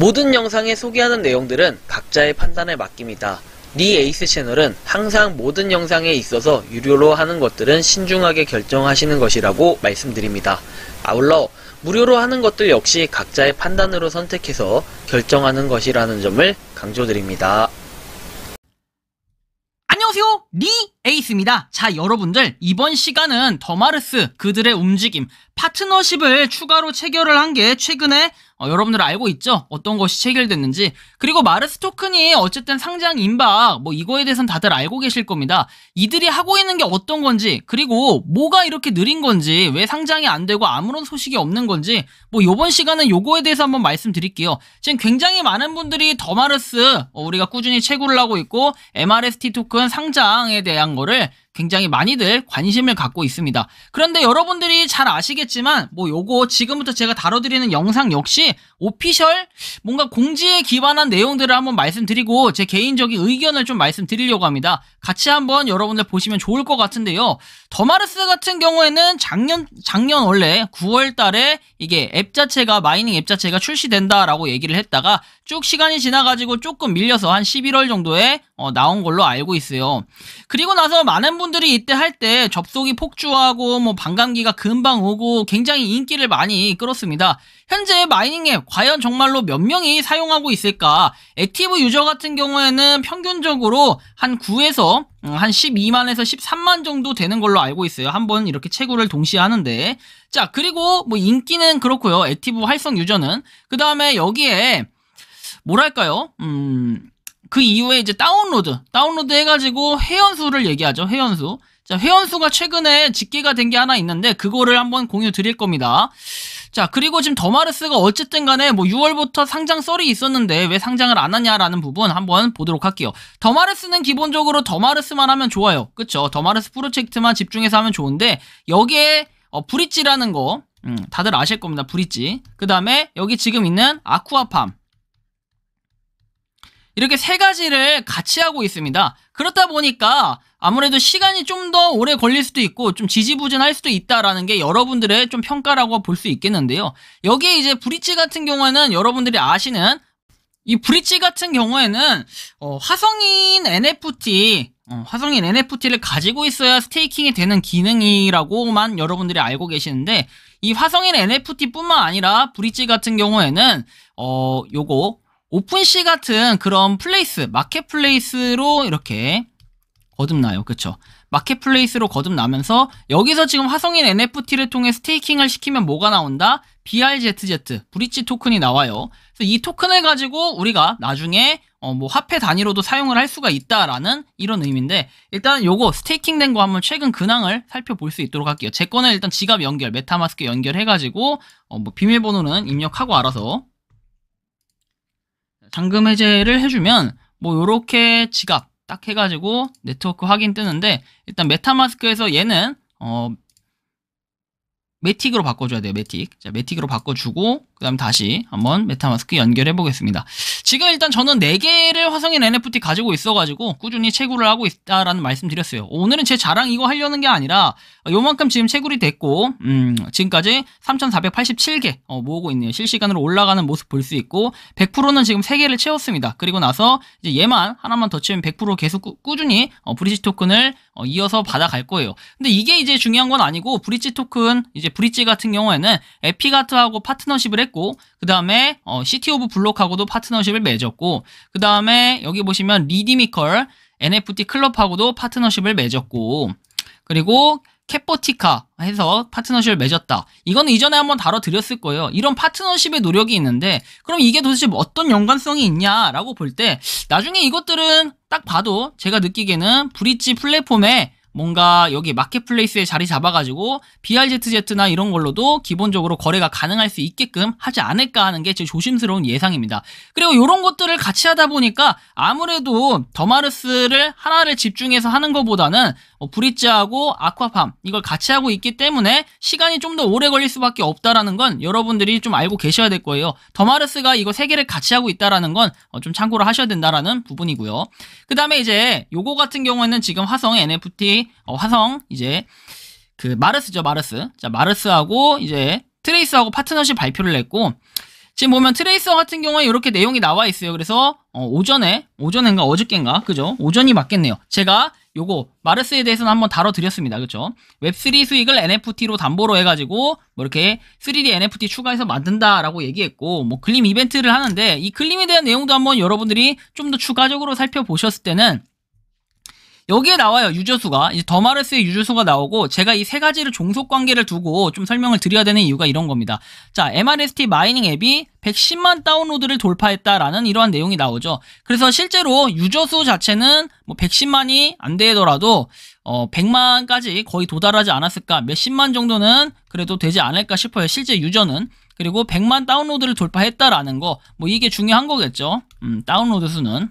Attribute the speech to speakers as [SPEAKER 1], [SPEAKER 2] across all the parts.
[SPEAKER 1] 모든 영상에 소개하는 내용들은 각자의 판단에 맡깁니다. 리 에이스 채널은 항상 모든 영상에 있어서 유료로 하는 것들은 신중하게 결정하시는 것이라고 말씀드립니다. 아울러 무료로 하는 것들 역시 각자의 판단으로 선택해서 결정하는 것이라는 점을 강조드립니다.
[SPEAKER 2] 안녕하세요, 리 에이스입니다. 자, 여러분들, 이번 시간은 더마르스 그들의 움직임 파트너십을 추가로 체결을 한 게 최근에 여러분들 알고 있죠? 어떤 것이 체결됐는지. 그리고 마르스 토큰이 어쨌든 상장 임박, 이거에 대해서는 다들 알고 계실 겁니다. 이들이 하고 있는 게 어떤 건지, 그리고 뭐가 이렇게 느린 건지, 왜 상장이 안 되고 아무런 소식이 없는 건지, 요번 시간은 요거에 대해서 한번 말씀드릴게요. 지금 굉장히 많은 분들이 더마르스, 우리가 꾸준히 채굴을 하고 있고, MRST 토큰 상장에 대한 거를 굉장히 많이들 관심을 갖고 있습니다. 그런데 여러분들이 잘 아시겠지만 요거 지금부터 제가 다뤄드리는 영상 역시 오피셜 뭔가 공지에 기반한 내용들을 한번 말씀드리고 제 개인적인 의견을 좀 말씀드리려고 합니다. 같이 한번 여러분들 보시면 좋을 것 같은데요. 더마르스 같은 경우에는 작년 원래 9월 달에 이게 앱 자체가 마이닝 앱 자체가 출시된다라고 얘기를 했다가 쭉 시간이 지나가지고 조금 밀려서 한 11월 정도에 나온 걸로 알고 있어요. 그리고 나서 많은 분들이 이때 할 때 접속이 폭주하고 반감기가 금방 오고 굉장히 인기를 많이 끌었습니다. 현재 마이닝 앱 과연 정말로 몇 명이 사용하고 있을까? 액티브 유저 같은 경우에는 평균적으로 한 9에서 한 12만에서 13만 정도 되는 걸로 알고 있어요. 한번 이렇게 채굴을 동시에 하는데. 자, 그리고 인기는 그렇고요. 액티브 활성 유저는. 그 다음에 여기에 뭐랄까요? 그 이후에 이제 다운로드 해가지고 회원수를 얘기하죠. 회원수. 자, 회원수가 최근에 집계가 된 게 하나 있는데 그거를 한번 공유 드릴 겁니다. 자, 그리고 지금 더마르스가 어쨌든 간에 6월부터 상장 썰이 있었는데 왜 상장을 안 하냐라는 부분 한번 보도록 할게요. 더마르스는 기본적으로 더마르스만 하면 좋아요. 그쵸? 더마르스 프로젝트만 집중해서 하면 좋은데 여기에 브릿지라는 거 다들 아실 겁니다. 브릿지. 그 다음에 여기 지금 있는 아쿠아팜. 이렇게 세 가지를 같이 하고 있습니다. 그렇다 보니까 아무래도 시간이 좀 더 오래 걸릴 수도 있고 좀 지지부진할 수도 있다라는 게 여러분들의 좀 평가라고 볼 수 있겠는데요. 여기에 이제 브릿지 같은 경우에는 여러분들이 아시는 이 브릿지 같은 경우에는 화성인 NFT를 가지고 있어야 스테이킹이 되는 기능이라고만 여러분들이 알고 계시는데 이 화성인 NFT뿐만 아니라 브릿지 같은 경우에는 요거 오픈시 같은 그런 마켓플레이스로 이렇게 거듭나요. 그쵸? 마켓플레이스로 거듭나면서 여기서 지금 화성인 NFT를 통해 스테이킹을 시키면 뭐가 나온다? BRZZ, 브릿지 토큰이 나와요. 그래서 이 토큰을 가지고 우리가 나중에 화폐 단위로도 사용을 할 수가 있다라는 이런 의미인데 일단 요거 스테이킹 된 거 한번 최근 근황을 살펴볼 수 있도록 할게요. 제 거는 일단 지갑 연결, 메타마스크 연결해가지고 비밀번호는 입력하고 알아서 잠금 해제를 해주면 요렇게 지갑 딱 해가지고 네트워크 확인 뜨는데 일단 메타마스크에서 얘는 매틱으로 바꿔줘야 돼요. 매틱. 자, 매틱으로 바꿔주고 그 다음 다시 한번 메타마스크 연결해 보겠습니다. 지금 일단 저는 4개를 화성인 NFT 가지고 있어가지고 꾸준히 채굴을 하고 있다라는 말씀 드렸어요. 오늘은 제 자랑 이거 하려는 게 아니라 요만큼 지금 채굴이 됐고 지금까지 3,487개 모으고 있네요. 실시간으로 올라가는 모습 볼 수 있고 100%는 지금 3개를 채웠습니다. 그리고 나서 이제 얘만 하나만 더 채우면 100% 계속 꾸준히 브릿지 토큰을 이어서 받아갈 거예요. 근데 이게 이제 중요한 건 아니고 브릿지 토큰 이제 브릿지 같은 경우에는 에피가트하고 파트너십을 했고 그 다음에 시티 오브 블록하고도 파트너십을 맺었고 그 다음에 여기 보시면 리디미컬 NFT 클럽하고도 파트너십을 맺었고 그리고 캡버티카 해서 파트너십을 맺었다. 이거는 이전에 한번 다뤄드렸을 거예요. 이런 파트너십의 노력이 있는데 그럼 이게 도대체 어떤 연관성이 있냐라고 볼 때 나중에 이것들은 딱 봐도 제가 느끼기에는 브릿지 플랫폼에 뭔가 여기 마켓플레이스에 자리 잡아가지고 BRZZ나 이런 걸로도 기본적으로 거래가 가능할 수 있게끔 하지 않을까 하는 게 제 조심스러운 예상입니다. 그리고 이런 것들을 같이 하다 보니까 아무래도 더마르스를 하나를 집중해서 하는 것보다는 브릿지하고 아쿠아팜 이걸 같이 하고 있기 때문에 시간이 좀 더 오래 걸릴 수밖에 없다라는 건 여러분들이 좀 알고 계셔야 될 거예요. 더마르스가 이거 3개를 같이 하고 있다라는 건 좀 참고를 하셔야 된다라는 부분이고요. 그 다음에 이제 요거 같은 경우에는 지금 화성 NFT 화성 이제 그 마르스죠. 마르스. 자, 마르스하고 이제 트레이스하고 파트너십 발표를 냈고 지금 보면 트레이서 같은 경우에 이렇게 내용이 나와 있어요. 그래서 오전인가 어저께인가 그죠? 오전이 맞겠네요. 제가 요거 마르스에 대해서는 한번 다뤄드렸습니다. 그쵸? 웹3 수익을 NFT로 담보로 해가지고 뭐 이렇게 3D NFT 추가해서 만든다라고 얘기했고 뭐 글림 이벤트를 하는데 이 글림에 대한 내용도 한번 여러분들이 좀 더 추가적으로 살펴보셨을 때는 여기에 나와요. 유저수가. 이제 더마르스의 유저수가 나오고 제가 이 세 가지를 종속 관계를 두고 좀 설명을 드려야 되는 이유가 이런 겁니다. 자, MRST 마이닝 앱이 110만 다운로드를 돌파했다라는 이러한 내용이 나오죠. 그래서 실제로 유저수 자체는 뭐 110만이 안 되더라도 100만까지 거의 도달하지 않았을까? 몇십만 정도는 그래도 되지 않을까 싶어요. 실제 유저는. 그리고 100만 다운로드를 돌파했다라는 거. 뭐 이게 중요한 거겠죠. 다운로드 수는.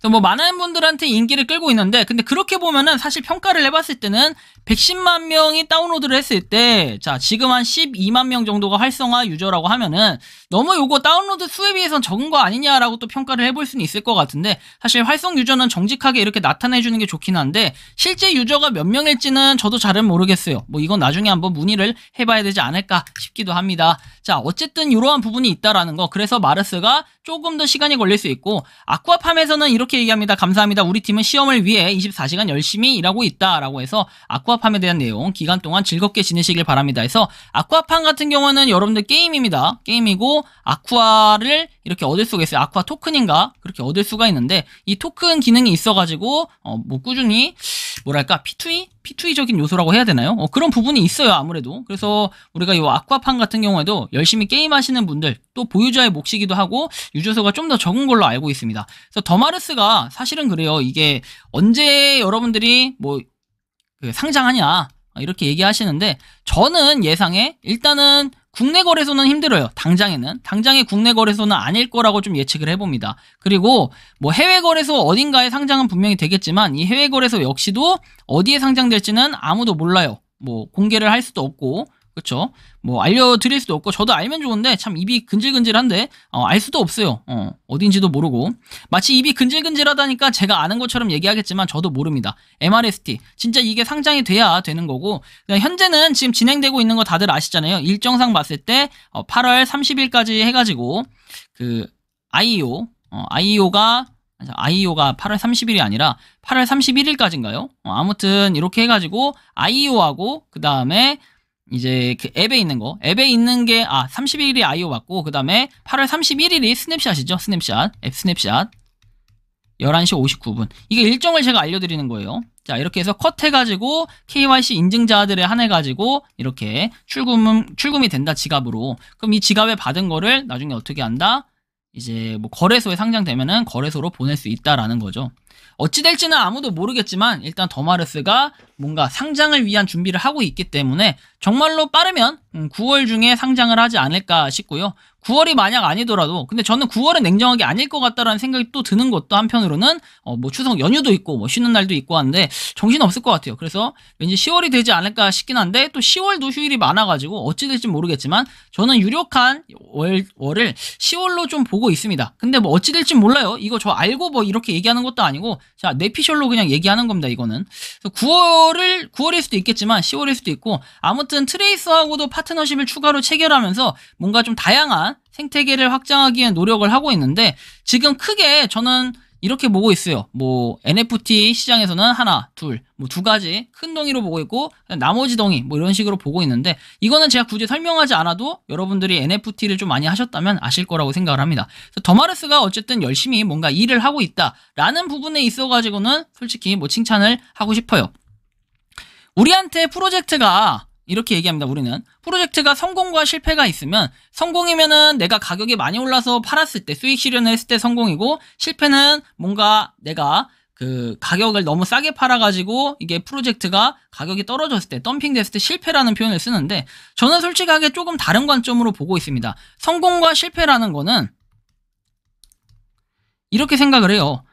[SPEAKER 2] 뭐 많은 분들한테 인기를 끌고 있는데 근데 그렇게 보면은 사실 평가를 해봤을 때는 110만 명이 다운로드를 했을 때 자 지금 한 12만 명 정도가 활성화 유저라고 하면은 너무 요거 다운로드 수에 비해서는 적은 거 아니냐라고 또 평가를 해볼 수는 있을 것 같은데 사실 활성 유저는 정직하게 이렇게 나타내주는 게 좋긴 한데 실제 유저가 몇 명일지는 저도 잘은 모르겠어요. 뭐 이건 나중에 한번 문의를 해봐야 되지 않을까 싶기도 합니다. 자 어쨌든 이러한 부분이 있다라는 거. 그래서 마르스가 조금 더 시간이 걸릴 수 있고 아쿠아팜에서는 이렇게 얘기합니다. 감사합니다. 우리 팀은 시험을 위해 24시간 열심히 일하고 있다라고 해서 아쿠아팜에 대한 내용 기간 동안 즐겁게 지내시길 바랍니다 해서 아쿠아팜 같은 경우는 여러분들 게임입니다. 게임이고 아쿠아를 이렇게 얻을 수가 있어요. 아쿠아 토큰인가 그렇게 얻을 수가 있는데 이 토큰 기능이 있어가지고 뭐 꾸준히 뭐랄까 P2E적인 요소라고 해야 되나요? 그런 부분이 있어요. 아무래도. 그래서 우리가 이 아쿠아팜 같은 경우에도 열심히 게임하시는 분들 또 보유자의 몫이기도 하고 유저수가 좀 더 적은 걸로 알고 있습니다. 그래서 더마르스가 사실은 그래요. 이게 언제 여러분들이 뭐 상장하냐 이렇게 얘기하시는데 저는 예상에 일단은 국내 거래소는 힘들어요. 당장의 국내 거래소는 아닐 거라고 좀 예측을 해봅니다. 그리고 뭐 해외 거래소 어딘가에 상장은 분명히 되겠지만 이 해외 거래소 역시도 어디에 상장될지는 아무도 몰라요. 뭐 공개를 할 수도 없고 그쵸? 뭐 알려드릴 수도 없고 저도 알면 좋은데 참 입이 근질근질한데 알 수도 없어요. 어딘지도 모르고 마치 입이 근질근질하다니까 제가 아는 것처럼 얘기하겠지만 저도 모릅니다. MRST 진짜 이게 상장이 돼야 되는 거고 현재는 지금 진행되고 있는 거 다들 아시잖아요. 일정상 봤을 때 8월 30일까지 해가지고 그 IEO가 8월 30일이 아니라 8월 31일까지인가요? 아무튼 이렇게 해가지고 IEO하고 그 다음에 이제 그 앱에 있는 게 30일이 IO 맞고 그 다음에 8월 31일이 스냅샷이죠. 앱 스냅샷 11시 59분 이게 일정을 제가 알려드리는 거예요. 자 이렇게 해서 컷 해가지고 KYC 인증자들에 한해가지고 이렇게 출금이 된다 지갑으로. 그럼 이 지갑에 받은 거를 나중에 어떻게 한다? 이제 뭐 거래소에 상장되면은 거래소로 보낼 수 있다라는 거죠. 어찌 될지는 아무도 모르겠지만 일단 더마르스가 뭔가 상장을 위한 준비를 하고 있기 때문에 정말로 빠르면 9월 중에 상장을 하지 않을까 싶고요. 9월이 만약 아니더라도 근데 저는 9월은 냉정하게 아닐 것 같다라는 생각이 또 드는 것도 한편으로는 뭐 추석 연휴도 있고 뭐 쉬는 날도 있고 하는데 정신없을 것 같아요. 그래서 왠지 10월이 되지 않을까 싶긴 한데 또 10월도 휴일이 많아가지고 어찌 될지 모르겠지만 저는 유력한 월을 10월로 좀 보고 있습니다. 근데 뭐 어찌 될지 몰라요. 이거 저 알고 뭐 이렇게 얘기하는 것도 아니고 자 내피셜로 그냥 얘기하는 겁니다. 이거는 9월일 수도 있겠지만 10월일 수도 있고 아무튼 트레이서하고도 파트너십을 추가로 체결하면서 뭔가 좀 다양한 생태계를 확장하기 위한 노력을 하고 있는데 지금 크게 저는 이렇게 보고 있어요. 뭐 NFT 시장에서는 하나, 둘, 뭐 두 가지 큰 덩이로 보고 있고 나머지 덩이 뭐 이런 식으로 보고 있는데 이거는 제가 굳이 설명하지 않아도 여러분들이 NFT를 좀 많이 하셨다면 아실 거라고 생각을 합니다. 그래서 더마르스가 어쨌든 열심히 뭔가 일을 하고 있다라는 부분에 있어가지고는 솔직히 뭐 칭찬을 하고 싶어요. 우리한테 프로젝트가 이렇게 얘기합니다. 우리는 프로젝트가 성공과 실패가 있으면 성공이면은 내가 가격이 많이 올라서 팔았을 때 수익 실현을 했을 때 성공이고 실패는 뭔가 내가 그 가격을 너무 싸게 팔아가지고 이게 프로젝트가 가격이 떨어졌을 때 덤핑 됐을 때 실패라는 표현을 쓰는데 저는 솔직하게 조금 다른 관점으로 보고 있습니다. 성공과 실패라는 거는 이렇게 생각을 해요.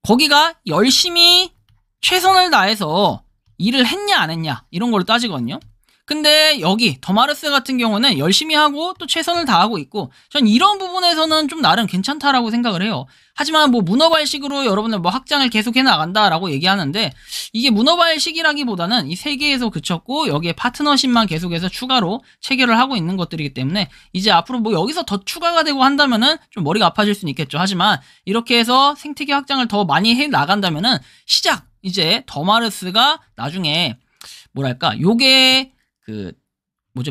[SPEAKER 2] 거기가 열심히 최선을 다해서 일을 했냐 안 했냐 이런 걸로 따지거든요. 근데 여기 더마르스 같은 경우는 열심히 하고 또 최선을 다하고 있고 전 이런 부분에서는 좀 나름 괜찮다라고 생각을 해요. 하지만 뭐 문어발식으로 여러분들 뭐 확장을 계속해 나간다라고 얘기하는데 이게 문어발식이라기보다는 이 세 개에서 그쳤고 여기에 파트너십만 계속해서 추가로 체결을 하고 있는 것들이기 때문에 이제 앞으로 뭐 여기서 더 추가가 되고 한다면은 좀 머리가 아파질 수는 있겠죠. 하지만 이렇게 해서 생태계 확장을 더 많이 해 나간다면은 시작 이제 더마르스가 나중에 뭐랄까 요게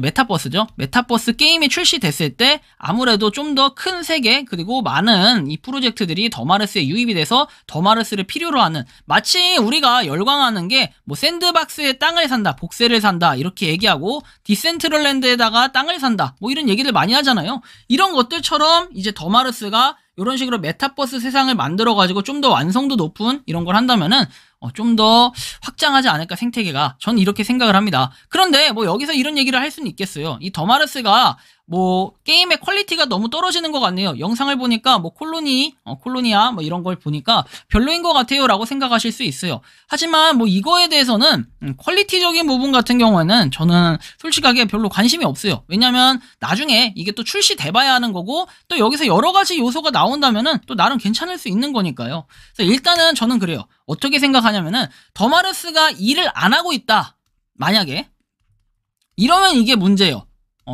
[SPEAKER 2] 메타버스죠. 메타버스 게임이 출시됐을 때 아무래도 좀 더 큰 세계 그리고 많은 이 프로젝트들이 더마르스에 유입이 돼서 더마르스를 필요로 하는 마치 우리가 열광하는 게 뭐 샌드박스에 땅을 산다, 복세를 산다 이렇게 얘기하고 디센트럴랜드에다가 땅을 산다 뭐 이런 얘기를 많이 하잖아요. 이런 것들처럼 이제 더마르스가 이런 식으로 메타버스 세상을 만들어가지고 좀 더 완성도 높은 이런 걸 한다면은 좀 더 확장하지 않을까 생태계가 전 이렇게 생각을 합니다. 그런데 뭐 여기서 이런 얘기를 할 수는 있겠어요. 이 더마르스가 뭐 게임의 퀄리티가 너무 떨어지는 것 같네요. 영상을 보니까 뭐 콜로니아 뭐 이런 걸 보니까 별로인 것 같아요 라고 생각하실 수 있어요. 하지만 뭐 이거에 대해서는 퀄리티적인 부분 같은 경우에는 저는 솔직하게 별로 관심이 없어요. 왜냐면 나중에 이게 또 출시돼봐야 하는 거고 또 여기서 여러 가지 요소가 나온다면은 또 나름 괜찮을 수 있는 거니까요. 그래서 일단은 저는 그래요. 어떻게 생각하냐면은 더마르스가 일을 안 하고 있다. 만약에 이러면 이게 문제예요.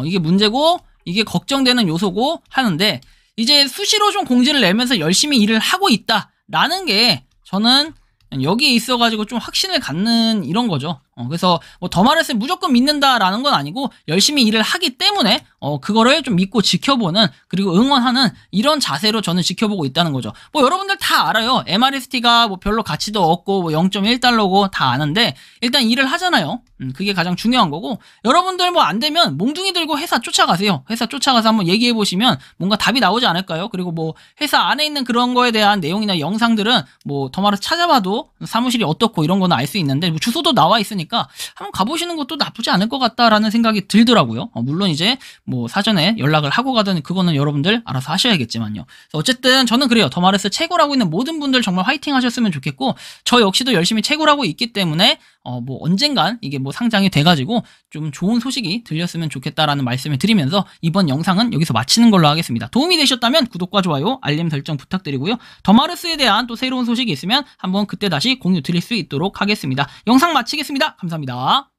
[SPEAKER 2] 이게 문제고 이게 걱정되는 요소고 하는데 이제 수시로 좀 공지를 내면서 열심히 일을 하고 있다라는 게 저는 여기에 있어가지고 좀 확신을 갖는 이런 거죠. 그래서 뭐 더마르스 무조건 믿는다라는 건 아니고 열심히 일을 하기 때문에 그거를 좀 믿고 지켜보는 그리고 응원하는 이런 자세로 저는 지켜보고 있다는 거죠. 뭐 여러분들 다 알아요. MRST가 뭐 별로 가치도 없고 뭐 0.1달러고 다 아는데 일단 일을 하잖아요. 그게 가장 중요한 거고 여러분들 뭐 안 되면 몽둥이 들고 회사 쫓아가세요. 회사 쫓아가서 한번 얘기해 보시면 뭔가 답이 나오지 않을까요? 그리고 뭐 회사 안에 있는 그런 거에 대한 내용이나 영상들은 뭐 더마르스 찾아봐도 사무실이 어떻고 이런 거는 알 수 있는데 뭐 주소도 나와 있으니까 한번 가보시는 것도 나쁘지 않을 것 같다라는 생각이 들더라고요. 물론 이제 뭐 사전에 연락을 하고 가든 그거는 여러분들 알아서 하셔야겠지만요. 어쨌든 저는 그래요. 더마르스 채굴하고 있는 모든 분들 정말 화이팅 하셨으면 좋겠고 저 역시도 열심히 채굴하고 있기 때문에 뭐 언젠간 이게 뭐 상장이 돼가지고 좀 좋은 소식이 들렸으면 좋겠다라는 말씀을 드리면서 이번 영상은 여기서 마치는 걸로 하겠습니다. 도움이 되셨다면 구독과 좋아요, 알림 설정 부탁드리고요. 더마르스에 대한 또 새로운 소식이 있으면 한번 그때 다시 공유 드릴 수 있도록 하겠습니다. 영상 마치겠습니다. 감사합니다.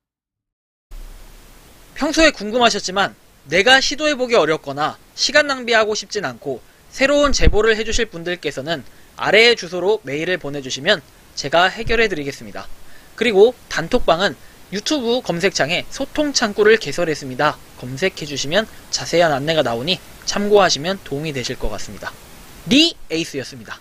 [SPEAKER 1] 평소에 궁금하셨지만 내가 시도해보기 어렵거나 시간 낭비하고 싶진 않고 새로운 제보를 해주실 분들께서는 아래의 주소로 메일을 보내주시면 제가 해결해드리겠습니다. 그리고 단톡방은 유튜브 검색창에 소통창구를 개설했습니다. 검색해주시면 자세한 안내가 나오니 참고하시면 도움이 되실 것 같습니다. 리 에이스였습니다.